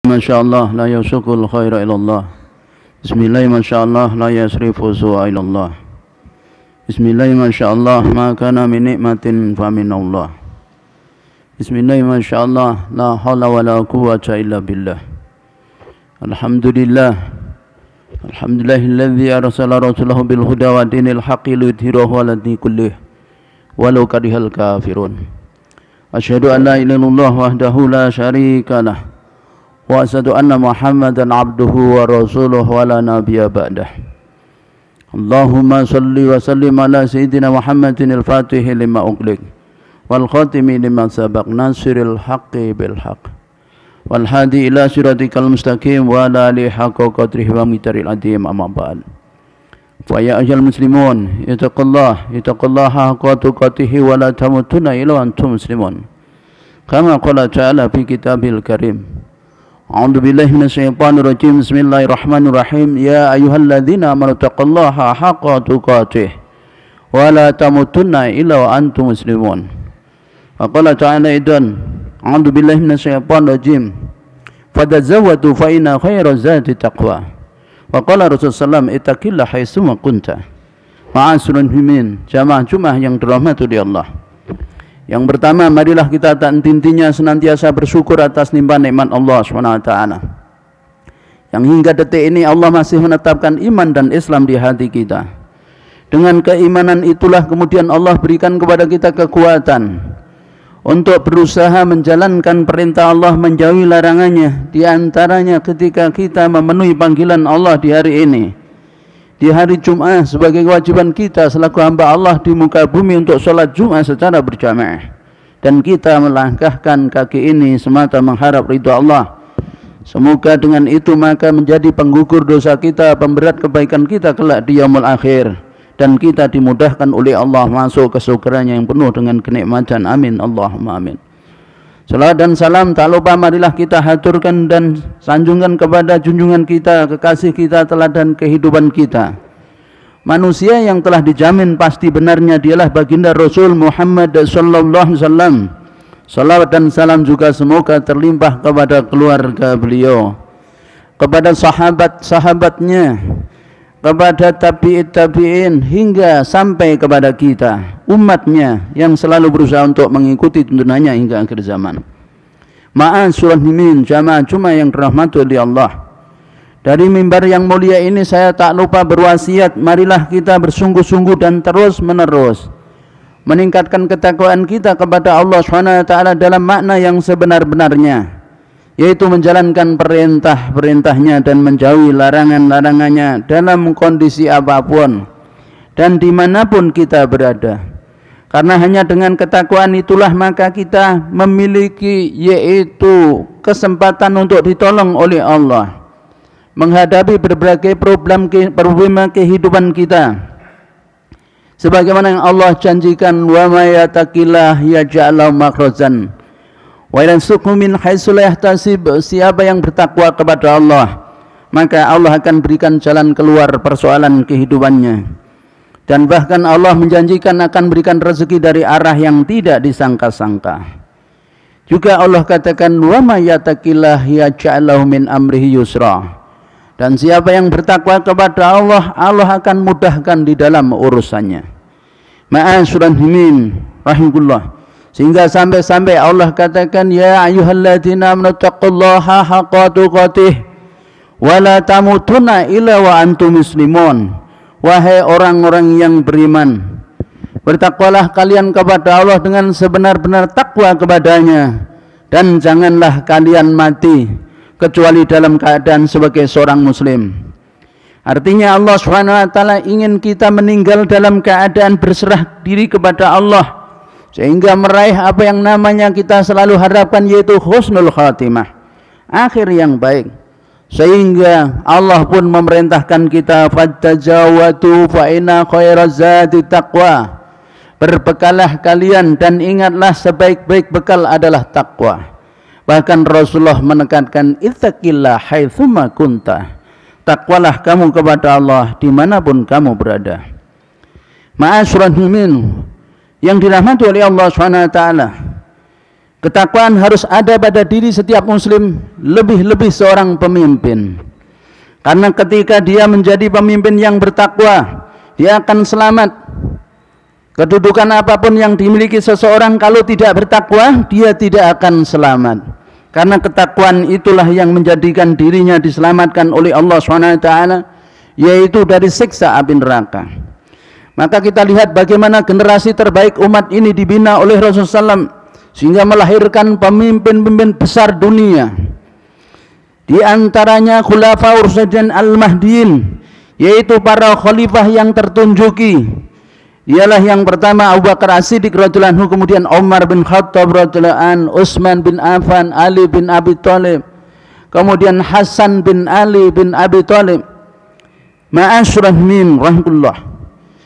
Masyaallah la yasukul khaira ilallah. Bismillah masyaallah la yasrifu su'a ilallah. Bismillah masyaallah ma kana min nikmatin fa minallah. Bismillah masyaallah la haula wala quwwata illa billah. Alhamdulillah. Alhamdulillahilladzi arsala rasulahu bil huda wa dinil haqqi liyudhhirahu 'ala dini kullih walau karihal kafirun. Asyhadu an la ilaha illallah wahdahu la syarika lah. Wa asyhadu anna Muhammadan abduhu wa rasuluhu wa la nabiyya ba'dah. Allahumma salli wa sallim ala sayyidina Muhammadin al-Fatihi lima ughliq wal khatimi lima sabaq nasiril haqqi bil haqq wal hadi ila siratikal mustaqim wa ala alihi haqqa qadrihi wa miqdaril azim amma ba'd. Fa ya ayyuhal muslimun ittaqullaha haqqa tuqatih wa la tamutunna illa wa antum muslimun. Kama qala ta'ala fi kitabil karim. A'udzu billahi minasyaitonir rajim. Bismillahirrahmanirrahim. Ya ayyuhalladzina amanu taqullaha haqqa tuqatih wa la tamutunna illa wa antum muslimun. Wa qala ta'ala aidan. A'udzu billahi minasyaitonir rajim. Fadzawwadu fa inna khairaz zadi taqwa. Wa qala Rasulullah sallallahu ittaqillaha haitsu ma kunta. Ma'asrun himin, jamaah Jumat yang dirahmati oleh Allah. Yang pertama, marilah kita tak henti-hentinya senantiasa bersyukur atas limpahan nikmat Allah SWT, yang hingga detik ini Allah masih menetapkan iman dan Islam di hati kita. Dengan keimanan itulah kemudian Allah berikan kepada kita kekuatan untuk berusaha menjalankan perintah Allah, menjauhi larangannya. Di antaranya ketika kita memenuhi panggilan Allah di hari ini, di hari Jumat, sebagai kewajiban kita selaku hamba Allah di muka bumi untuk sholat Jumat secara berjamaah, dan kita melangkahkan kaki ini semata mengharap ridha Allah. Semoga dengan itu maka menjadi penggugur dosa kita, pemberat kebaikan kita kelak di yaumul akhir, dan kita dimudahkan oleh Allah masuk ke surganya yang penuh dengan kenikmatan. Amin Allahumma amin. Salawat dan salam tak lupa marilah kita haturkan dan sanjungkan kepada junjungan kita, kekasih kita, teladan kehidupan kita, manusia yang telah dijamin pasti benarnya dialah baginda Rasul Muhammad sallallahu alaihi wasallam. Salawat dan salam juga semoga terlimpah kepada keluarga beliau, kepada sahabat-sahabatnya, kepada tabi'in hingga sampai kepada kita, umatnya yang selalu berusaha untuk mengikuti tuntunannya hingga akhir zaman. Ma'asyiral muslimin, jamaah Jumat yang dirahmati oleh Allah. Dari mimbar yang mulia ini saya tak lupa berwasiat, marilah kita bersungguh-sungguh dan terus-menerus meningkatkan ketakwaan kita kepada Allah SWT dalam makna yang sebenar-benarnya, yaitu menjalankan perintah-perintahnya dan menjauhi larangan-larangannya dalam kondisi apapun dan dimanapun kita berada. Karena hanya dengan ketakwaan itulah maka kita memiliki yaitu kesempatan untuk ditolong oleh Allah menghadapi berbagai problem kehidupan kita. Sebagaimana yang Allah janjikan, wa may yattaqillah yaj'al lahu makhrajan wa yarzuqhu min haitsu la yahtasib. Siapa yang bertakwa kepada Allah, maka Allah akan berikan jalan keluar persoalan kehidupannya, dan bahkan Allah menjanjikan akan berikan rezeki dari arah yang tidak disangka-sangka. Juga Allah katakan, wa may yattaqillah yaj'al lahu min amrihi yusra. Dan siapa yang bertakwa kepada Allah, Allah akan mudahkan di dalam urusannya. Ma'asyiral muslimin rahimakumullah. Sehingga sampai-sampai Allah katakan, ya ayyuhalladzina amanu taqullaha haqqa tuqatih wa la tamutunna illa wa antum muslimun. Wahai orang-orang yang beriman, bertakwalah kalian kepada Allah dengan sebenar-benar takwa kepadanya, dan janganlah kalian mati kecuali dalam keadaan sebagai seorang muslim. Artinya Allah SWT ingin kita meninggal dalam keadaan berserah diri kepada Allah, sehingga meraih apa yang namanya kita selalu harapkan, yaitu husnul khatimah, akhir yang baik. Sehingga Allah pun memerintahkan kita, fattajawatu fa inna khairaz zadi taqwa. Berbekalah kalian dan ingatlah sebaik-baik bekal adalah takwa. Bahkan Rasulullah menekankan, ittaqillah haitsu ma kunta. Takwalah kamu kepada Allah dimanapun kamu berada. Ma'asyiral muslimin yang dirahmati oleh Allah SWT, Ketakwaan harus ada pada diri setiap muslim, lebih-lebih seorang pemimpin. Karena ketika dia menjadi pemimpin yang bertakwa, dia akan selamat. Kedudukan apapun yang dimiliki seseorang, kalau tidak bertakwa, dia tidak akan selamat. Karena ketakwaan itulah yang menjadikan dirinya diselamatkan oleh Allah SWT, yaitu dari siksa api neraka. Maka kita lihat bagaimana generasi terbaik umat ini dibina oleh Rasulullah SAW, sehingga melahirkan pemimpin-pemimpin besar dunia. Di antaranya Khulafaur Rasyidin Al-Mahdiin, yaitu para khalifah yang tertunjuki. Ialah yang pertama Abu Bakar As-Siddiq radhiyallahu anhu, kemudian Umar bin Khattab radhiyallahu anhu, Utsman bin Affan, Ali bin Abi Thalib, kemudian Hasan bin Ali bin Abi Thalib. Ma'asyrahmin rahimahullah.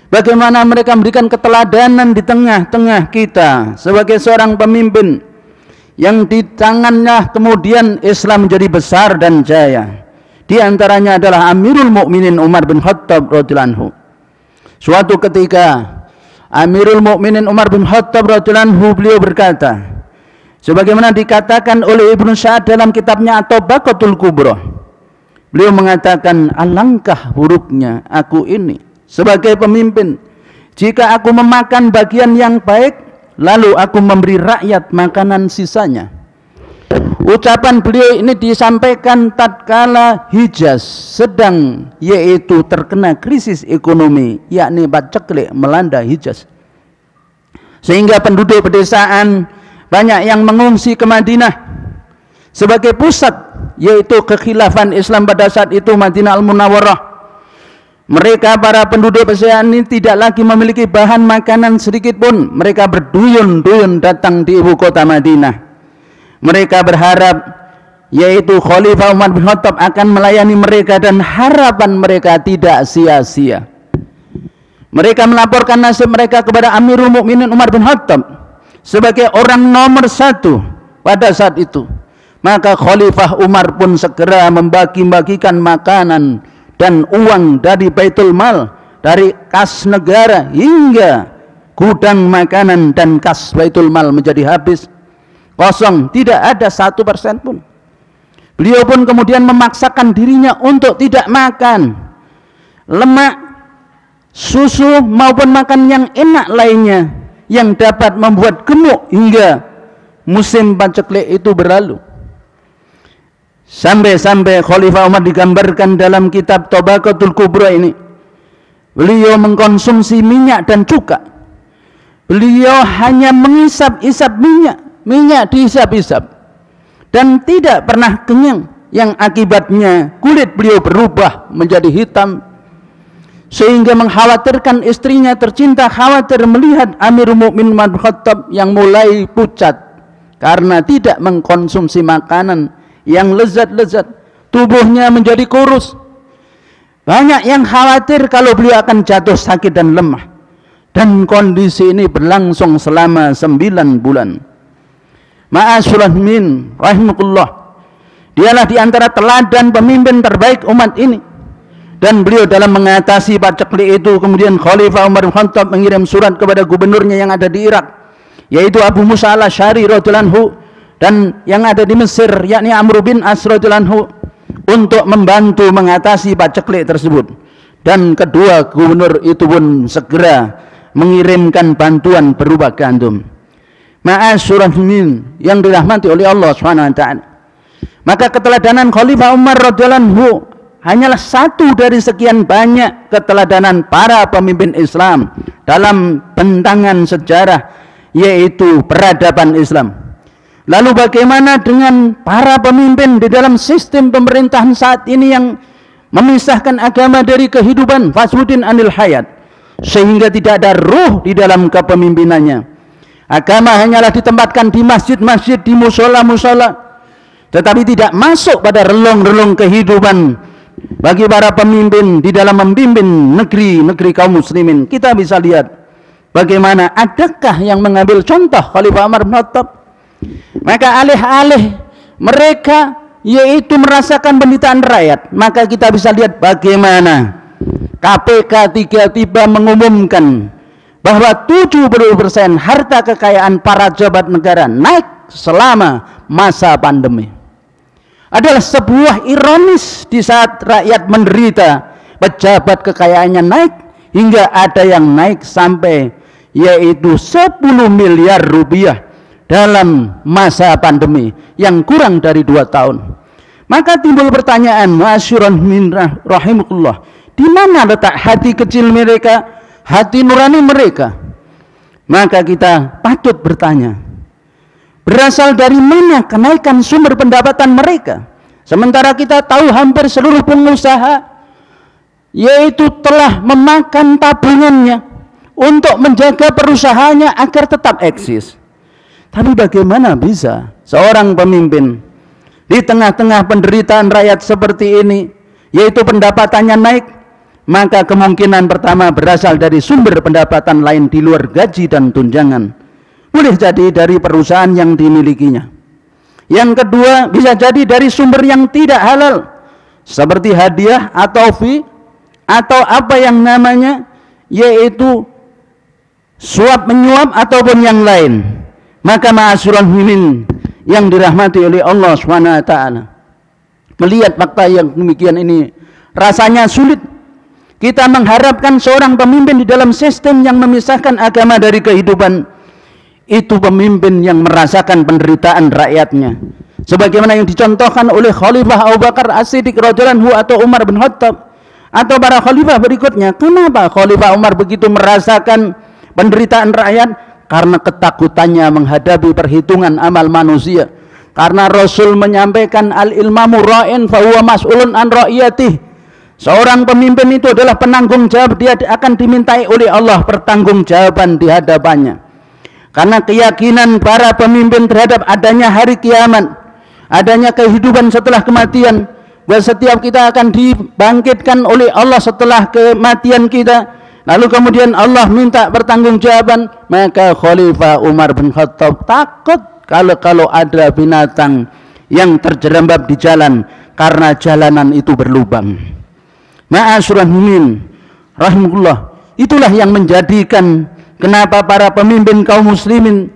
Bagaimana mereka memberikan keteladanan di tengah-tengah kita sebagai seorang pemimpin yang di tangannya kemudian Islam menjadi besar dan jaya. Di antaranya adalah Amirul Mukminin Umar bin Khattab radhiyallahu anhu. Suatu ketika Amirul Mukminin Umar bin Khattab radhiyallahu anhu, beliau berkata, sebagaimana dikatakan oleh Ibnu Sa'ad dalam kitabnya At-Tabaqatul Kubra, beliau mengatakan, alangkah buruknya aku ini sebagai pemimpin jika aku memakan bagian yang baik lalu aku memberi rakyat makanan sisanya. Ucapan beliau ini disampaikan tatkala Hijaz sedang yaitu terkena krisis ekonomi, yakni paceklik melanda Hijaz, sehingga penduduk pedesaan banyak yang mengungsi ke Madinah sebagai pusat yaitu kekhilafan Islam pada saat itu, Madinah Al-Munawwarah. Mereka para penduduk pedesaan ini tidak lagi memiliki bahan makanan sedikit pun. Mereka berduyun-duyun datang di ibu kota Madinah. Mereka berharap yaitu Khalifah Umar bin Khattab akan melayani mereka, dan harapan mereka tidak sia-sia. Mereka melaporkan nasib mereka kepada Amirul Mukminin Umar bin Khattab sebagai orang nomor satu pada saat itu. Maka Khalifah Umar pun segera membagi-bagikan makanan dan uang dari Baitul Mal, dari kas negara hingga gudang makanan dan kas Baitul Mal menjadi habis, kosong, tidak ada 1% pun. Beliau pun kemudian memaksakan dirinya untuk tidak makan lemak, susu maupun makan yang enak lainnya yang dapat membuat gemuk hingga musim paceklik itu berlalu. Sampai-sampai Khalifah Umar digambarkan dalam kitab Tabaqatul Kubra ini, beliau mengkonsumsi minyak dan cuka. Beliau hanya mengisap-isap minyak dihisap-hisap dan tidak pernah kenyang, yang akibatnya kulit beliau berubah menjadi hitam, sehingga mengkhawatirkan istrinya tercinta, khawatir melihat Amirul Mukminin Umar bin Khattab yang mulai pucat karena tidak mengkonsumsi makanan yang lezat-lezat, tubuhnya menjadi kurus. Banyak yang khawatir kalau beliau akan jatuh sakit dan lemah, dan kondisi ini berlangsung selama 9 bulan. Ma'asyrahmin rahimahullah, dialah di antara teladan pemimpin terbaik umat ini. Dan beliau dalam mengatasi paceklik itu, kemudian Khalifah Umar bin Khattab mengirim surat kepada gubernurnya yang ada di Irak, yaitu Abu Musa al-Asy'ari radhiyallahu anhu, dan yang ada di Mesir yakni Amr bin As radhiyallahu anhu, untuk membantu mengatasi paceklik tersebut. Dan kedua gubernur itu pun segera mengirimkan bantuan berupa gandum. Ma'asyrahmin yang dirahmati oleh Allah SWT. Maka keteladanan Khalifah Umar radhiyallahu anhu hanyalah satu dari sekian banyak keteladanan para pemimpin Islam dalam bentangan sejarah, yaitu peradaban Islam. Lalu bagaimana dengan para pemimpin di dalam sistem pemerintahan saat ini yang memisahkan agama dari kehidupan, fasudin anil hayat, sehingga tidak ada ruh di dalam kepemimpinannya. Agama hanyalah ditempatkan di masjid-masjid, di musola-musola, tetapi tidak masuk pada relung-relung kehidupan bagi para pemimpin di dalam memimpin negeri-negeri kaum muslimin. Kita bisa lihat bagaimana, adakah yang mengambil contoh Khalifah Umar bin Khattab? Maka alih-alih mereka yaitu merasakan penderitaan rakyat, maka kita bisa lihat bagaimana KPK tiba-tiba mengumumkan bahwa 70% harta kekayaan para pejabat negara naik selama masa pandemi. Adalah sebuah ironis di saat rakyat menderita, pejabat kekayaannya naik hingga ada yang naik sampai yaitu 10 miliar rupiah dalam masa pandemi yang kurang dari 2 tahun. Maka timbul pertanyaan, ma'asyiral muslimin rahimakumullah, di mana letak hati kecil mereka, hati nurani mereka? Maka kita patut bertanya, berasal dari mana kenaikan sumber pendapatan mereka? Sementara kita tahu hampir seluruh pengusaha yaitu telah memakan tabungannya untuk menjaga perusahaannya agar tetap eksis. Tapi bagaimana bisa seorang pemimpin di tengah-tengah penderitaan rakyat seperti ini, yaitu pendapatannya naik, maka kemungkinan pertama berasal dari sumber pendapatan lain di luar gaji dan tunjangan. Boleh jadi dari perusahaan yang dimilikinya. Yang kedua, bisa jadi dari sumber yang tidak halal, seperti hadiah atau fee, atau apa yang namanya yaitu suap menyuap ataupun yang lain. Maka ma'asyiral muslimin yang dirahmati oleh Allah SWT, melihat fakta yang demikian ini rasanya sulit kita mengharapkan seorang pemimpin di dalam sistem yang memisahkan agama dari kehidupan itu pemimpin yang merasakan penderitaan rakyatnya, sebagaimana yang dicontohkan oleh Khalifah Abu Bakar As-Siddiq radhiyallahu anhu atau Umar bin Khattab atau para khalifah berikutnya. Kenapa Khalifah Umar begitu merasakan penderitaan rakyat? Karena ketakutannya menghadapi perhitungan amal manusia. Karena Rasul menyampaikan al-ilmamu ra'in fa huwa mas'ulun an ra'iyatih. Seorang pemimpin itu adalah penanggung jawab, dia akan dimintai oleh Allah pertanggungjawaban di hadapannya. Karena keyakinan para pemimpin terhadap adanya hari kiamat, adanya kehidupan setelah kematian, bahwa setiap kita akan dibangkitkan oleh Allah setelah kematian kita. Lalu kemudian Allah minta pertanggungjawaban, maka Khalifah Umar bin Khattab takut kalau ada binatang yang terjerembab di jalan karena jalanan itu berlubang. Ma'asyiral muslimin rahimahullah, itulah yang menjadikan kenapa para pemimpin kaum muslimin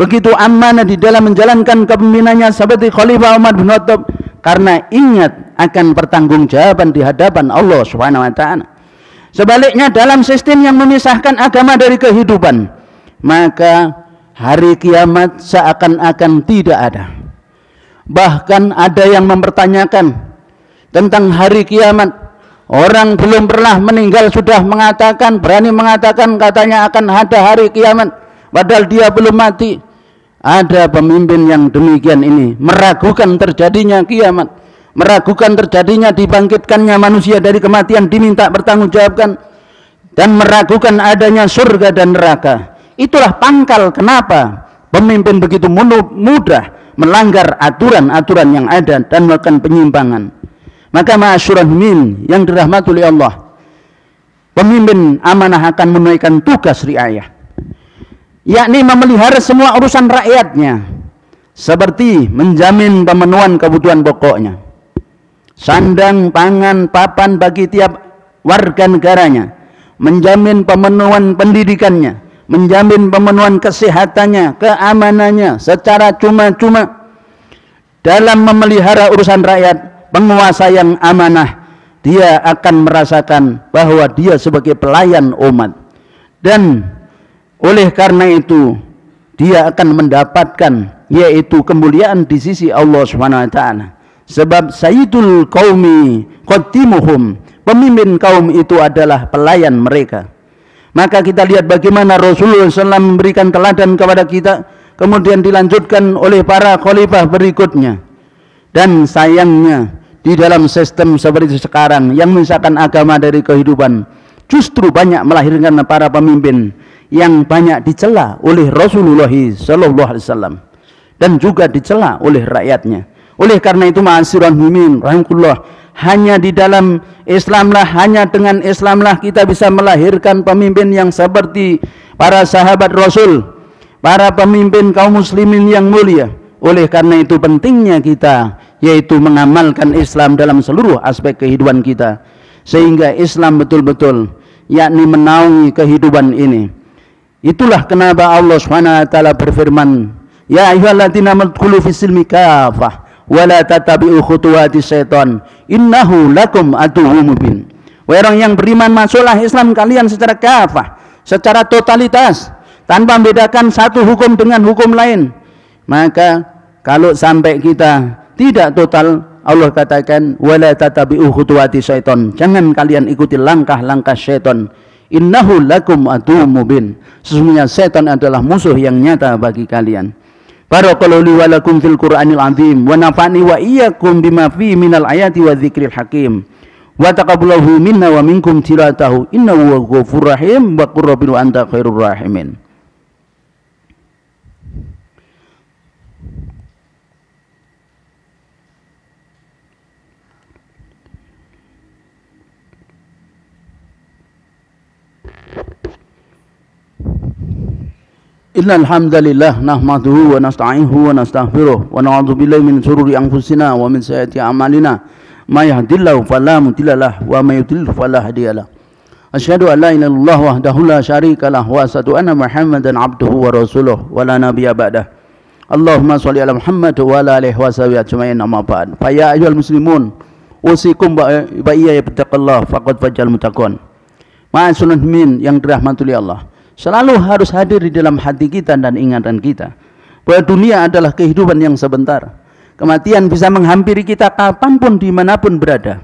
begitu amanah di dalam menjalankan kepemimpinannya seperti Khalifah Umar bin Khattab, karena ingat akan pertanggungjawaban di hadapan Allah Subhanahu wa taala. Sebaliknya dalam sistem yang memisahkan agama dari kehidupan, maka hari kiamat seakan-akan tidak ada. Bahkan ada yang mempertanyakan tentang hari kiamat. Orang belum pernah meninggal sudah mengatakan, berani mengatakan katanya akan ada hari kiamat, padahal dia belum mati. Ada pemimpin yang demikian ini meragukan terjadinya kiamat, meragukan terjadinya dibangkitkannya manusia dari kematian, diminta bertanggungjawabkan, dan meragukan adanya surga dan neraka. Itulah pangkal kenapa pemimpin begitu mudah melanggar aturan-aturan yang ada dan melakukan penyimpangan. Maka ma'asyiral muslimin yang dirahmati oleh Allah, pemimpin amanah akan menunaikan tugas riayah, yakni memelihara semua urusan rakyatnya, seperti menjamin pemenuhan kebutuhan pokoknya, sandang, pangan, papan bagi tiap warga negaranya, menjamin pemenuhan pendidikannya, menjamin pemenuhan kesehatannya, keamanannya secara cuma-cuma. Dalam memelihara urusan rakyat, penguasa yang amanah, dia akan merasakan bahwa dia sebagai pelayan umat, dan oleh karena itu dia akan mendapatkan yaitu kemuliaan di sisi Allah Subhanahu wa taala. Sebab sayyidul qaumi qaddimuhum, pemimpin kaum itu adalah pelayan mereka. Maka kita lihat bagaimana Rasulullah SAW memberikan teladan kepada kita, kemudian dilanjutkan oleh para khalifah berikutnya. Dan sayangnya di dalam sistem seperti sekarang yang memisahkan agama dari kehidupan, justru banyak melahirkan para pemimpin yang banyak dicela oleh Rasulullah SAW dan juga dicela oleh rakyatnya. Oleh karena itu ma'asyiral muslimin rahimahullah, hanya di dalam Islamlah, hanya dengan Islamlah kita bisa melahirkan pemimpin yang seperti para sahabat Rasul, para pemimpin kaum muslimin yang mulia. Oleh karena itu pentingnya kita yaitu mengamalkan Islam dalam seluruh aspek kehidupan kita, sehingga Islam betul-betul yakni menaungi kehidupan ini. Itulah kenapa Allah Subhanahu wa taala berfirman Ya ayyuhalladzina amanu fis silmi kafah wa la tattabi'u khutuwati syaiton innahu lakum aduwwum mubin. Wahai orang yang beriman, masuklah Islam kalian secara kafah, secara totalitas, tanpa membedakan satu hukum dengan hukum lain. Maka kalau sampai kita tidak total, Allah katakan wala tatabi'u khutuwati syaiton, jangan kalian ikuti langkah-langkah syaitan. Innahu lakum aduwwum mubin, sesungguhnya syaitan adalah musuh yang nyata bagi kalian. Barakallahu li wa lakum fil Qur'anil azim wa nafa'ni wa iyyakum bima fi minal ayati wa dzikril hakim. Wa taqabbalahu minna wa minkum tilatahu innahu ghafurur rahim wa qur rabbi wa anta khairur rahimin. Innal hamdalillah nahmaduhu wa nasta'inuhu wa nastaghfiruh wa na'udzu billahi min shururi anfusina wa min sayyiati a'malina may yahdihillahu fala mudilla lahu wa may yudlil fala hadiya lahu. Asyhadu an la ilaha illallah wahdahu la syarika lahu wa asyhadu anna Muhammadan abduhu wa rasuluh wa la nabiyya ba'dah. Allahumma shalli ala Muhammad wa ala alihi wa sahbihi ajmain amma ba'd. Fa ya ayyuhal muslimun usikum wa iyaya bittaqillah faqad fajal muttaqun. Ma'asyiral muslimin yang dirahmati Allah, selalu harus hadir di dalam hati kita dan ingatan kita bahwa dunia adalah kehidupan yang sebentar. Kematian bisa menghampiri kita kapanpun, dimanapun berada.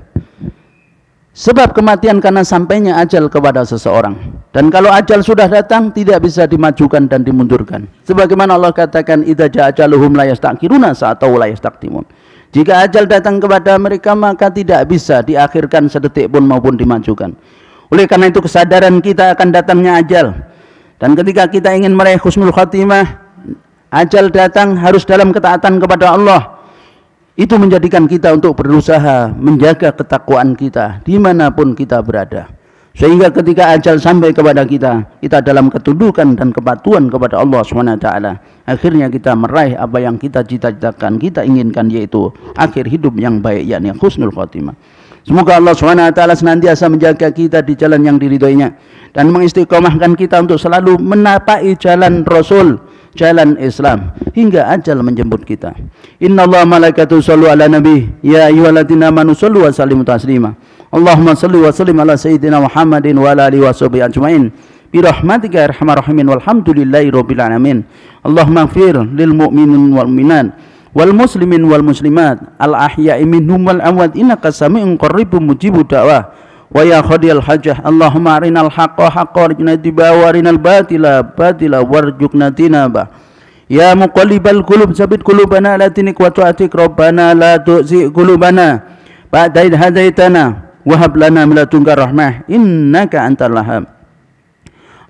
Sebab kematian karena sampainya ajal kepada seseorang. Dan kalau ajal sudah datang, tidak bisa dimajukan dan dimundurkan. Sebagaimana Allah katakan, idza jaa ajaluhum la yastaqiruna sa'atan la yastaqdimun. Jika ajal datang kepada mereka, maka tidak bisa diakhirkan sedetik pun maupun dimajukan. Oleh karena itu kesadaran kita akan datangnya ajal. Dan ketika kita ingin meraih husnul khatimah, ajal datang harus dalam ketaatan kepada Allah. Itu menjadikan kita untuk berusaha menjaga ketakwaan kita dimanapun kita berada. Sehingga ketika ajal sampai kepada kita, kita dalam ketundukan dan kepatuhan kepada Allah SWT. Akhirnya kita meraih apa yang kita cita-citakan, kita inginkan, yaitu akhir hidup yang baik, yakni husnul khatimah. Semoga Allah SWT senantiasa menjaga kita di jalan yang diridhoinya dan mengistiqomahkan kita untuk selalu menapai jalan Rasul, jalan Islam hingga ajal menjemput kita. Innallaha malaikatahu shollu ala nabi ya ayyuhalladzina amanu shollu wa sallimu taslima. Allahumma sholli wa sallim ala sayyidina Muhammadin wa ala alihi washabihi ajmain. Bi rahmatika ya arhamar rahimin walhamdulillahi rabbil alamin. Allahumma ighfir lil mu'minin wal mu'minat wal muslimin wal muslimat al ahya'i minhum wal amwat innaka sami'un qaribun mujibud da'wah. Wa ya khadiyal hajah Allahumma arinal haqqa haqqa warjuna tiba wa arinal batila batila warjukna tinaba. Ya muqallibal qulub sabit qulubana ala dinik wa ta'atik rabbana la tu'zi qulubana ba'da idh hadaitana wa hab lana min ladunka rahmah innaka antal wahhab.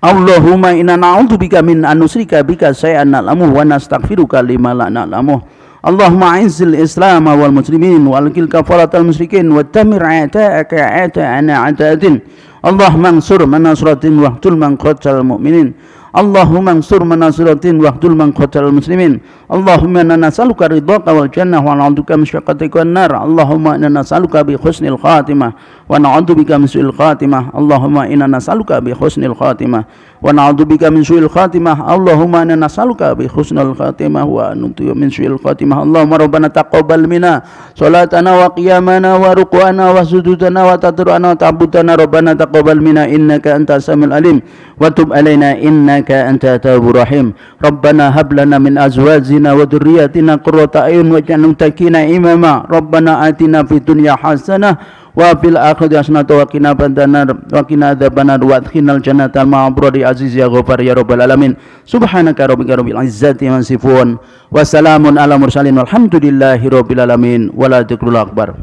Allahumma inna na'udzubika min an nusyrika bika syai'an na'lamu wa nastaghfiruka lima la na'lamu. Allahumma a'izzil Islam wal muslimin wal qil kafaratal musyrikin wa tamir a'ta'aka a'ta'ana a'ta'atin. Allahumma ansur man nasratin wa qtul man qatal mu'minin. Allahumma ansur man nasratin wa qtul man qatal muslimin. Allahumma inna nas'aluka ridhaka wal jannah wa na'udzubika min syaqatika wan nar. Allahumma inna nas'aluka bi husnil khatimah wa na'udzubika min su'il khatimah. Allahumma inna nas'aluka bi husnil khatimah wa na'udzubika min su'il khatimah. Allahumma inna nas'aluka bi husnil khatimah wa na'udzubika min su'il khatimah. Allahumma rabbana taqabbal minna salatana wa qiyamana wa ruku'ana wa sujudana wa tadarru'ana wa ta'budana. Rabbana taqabbal minna innaka antas samiul alim wa tub alaina innaka antat tawwabur rahim. Rabbana hab lana min azwajina wa dhurriyyatina qurrata a'yun waj'alna muttaqina imama. Rabbana atina fid dunya hasanah wa fil akhirati hasanatan wa qina adzabannar wa qina adzabannar wa adkhilnal jannata ma'al abrari aziz ya ghafar ya rabbal alamin. Subhanaka rabbika rabbil izzati amma yasifun wa salamun ala mursalin walhamdulillahi rabbil alamin. Wala dzikrul akbar.